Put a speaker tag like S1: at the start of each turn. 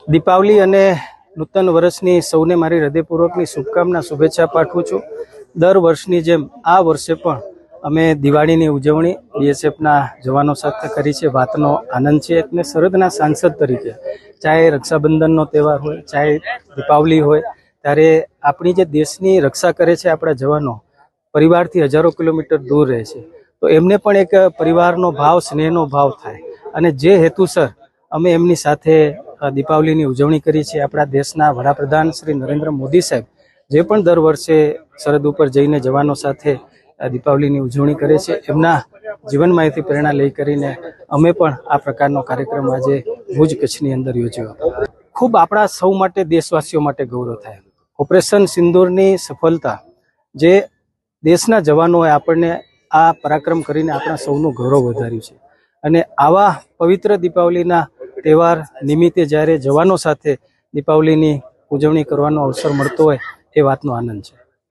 S1: દીપાવલી અને નૂતન વર્ષની સૌને મારી હૃદયપૂર્વકની શુભકામના શુભેચ્છા પાઠવું છું। દર વર્ષની જેમ આ વર્ષે પણ અમે દિવાળીની ઉજવણી બીએસએફના જવાનો સાથે કરી છે। વાતનો આનંદ છે એટલે સરહદના સાંસદ તરીકે ચાહે રક્ષાબંધનનો તહેવાર હોય ચાહે દીપાવલી હોય ત્યારે આપણી જે દેશની રક્ષા કરે છે આપણા જવાનો પરિવારથી હજારો કિલોમીટર દૂર રહે છે તો એમને પણ એક પરિવારનો ભાવ સ્નેહનો ભાવ થાય અને જે હેતુસર અમે એમની સાથે દીપાવલીની ઉજવણી કરી છે। આપણા દેશના વડાપ્રધાન શ્રી નરેન્દ્ર મોદી સાહેબ જે પણ દર વર્ષે સરહદ ઉપર જઈને જવાનો સાથે દીપાવલીની ઉજવણી કરે છે એમના જીવનમાંથી પ્રેરણા લઈ કરીને અમે પણ આ પ્રકારનો કાર્યક્રમ આજે ભુજ કચ્છની અંદર યોજ્યો હતો। ખૂબ આપણા સૌ માટે દેશવાસીઓ માટે ગૌરવ થાય। ઓપરેશન સિંદૂરની સફળતા જે દેશના જવાનોએ આપણને આ પરાક્રમ કરીને આપણા સૌનું ગૌરવ વધાર્યું છે અને આવા પવિત્ર દીપાવલીના તહેવાર નિમિત્તે જ્યારે જવાનો સાથે દીપાવલીની ઉજવણી કરવાનો અવસર મળતો હોય એ વાતનો આનંદ છે।